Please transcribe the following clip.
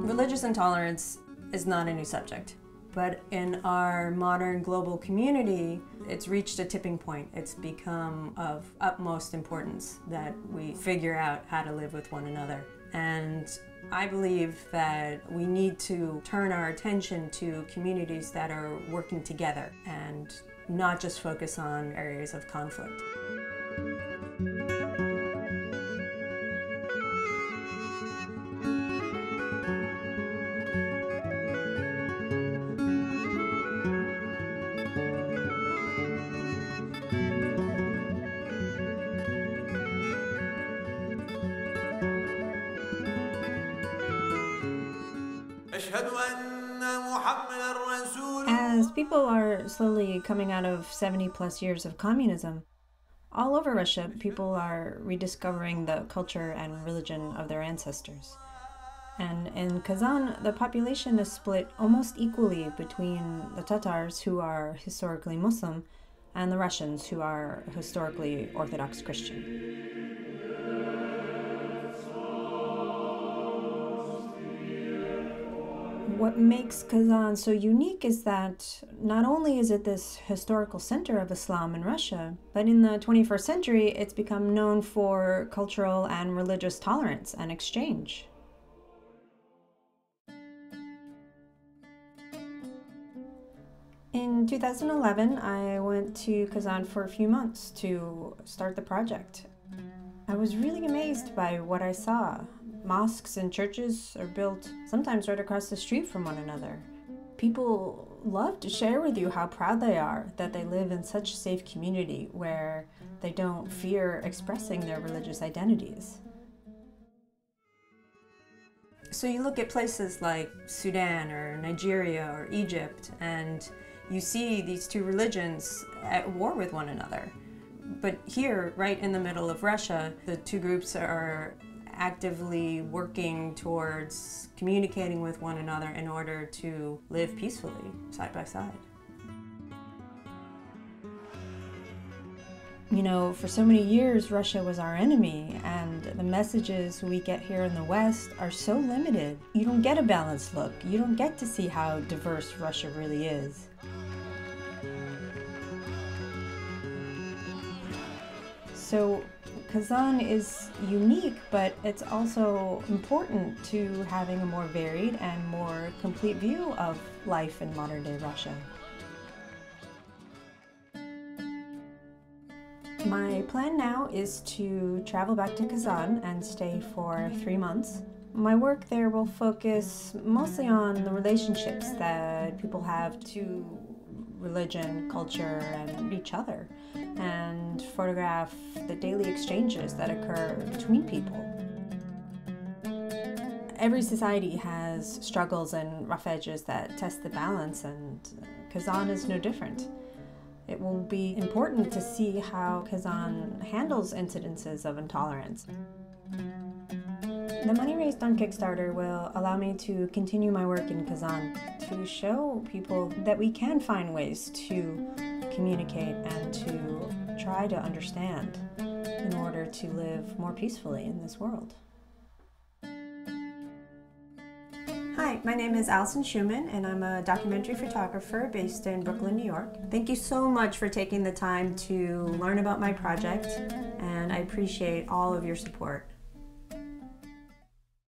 Religious intolerance is not a new subject, but in our modern global community, it's reached a tipping point. It's become of utmost importance that we figure out how to live with one another. And I believe that we need to turn our attention to communities that are working together and not just focus on areas of conflict. As people are slowly coming out of 70+ years of communism, all over Russia, people are rediscovering the culture and religion of their ancestors. And in Kazan, the population is split almost equally between the Tatars, who are historically Muslim, and the Russians, who are historically Orthodox Christian. What makes Kazan so unique is that not only is it this historical center of Islam in Russia, but in the 21st century it's become known for cultural and religious tolerance and exchange. In 2011, I went to Kazan for a few months to start the project. I was really amazed by what I saw. Mosques and churches are built sometimes right across the street from one another. People love to share with you how proud they are that they live in such a safe community where they don't fear expressing their religious identities. So you look at places like Sudan or Nigeria or Egypt, and you see these two religions at war with one another. But here, right in the middle of Russia, the two groups are actively working towards communicating with one another in order to live peacefully, side by side. You know, for so many years, Russia was our enemy, and the messages we get here in the West are so limited. You don't get a balanced look. You don't get to see how diverse Russia really is. So Kazan is unique, but it's also important to having a more varied and more complete view of life in modern-day Russia. My plan now is to travel back to Kazan and stay for 3 months. My work there will focus mostly on the relationships that people have to religion, culture, and each other, and photograph the daily exchanges that occur between people. Every society has struggles and rough edges that test the balance, and Kazan is no different. It will be important to see how Kazan handles incidences of intolerance. The money raised on Kickstarter will allow me to continue my work in Kazan, to show people that we can find ways to communicate and to try to understand in order to live more peacefully in this world. Hi, my name is Alison Shuman, and I'm a documentary photographer based in Brooklyn, New York. Thank you so much for taking the time to learn about my project, and I appreciate all of your support.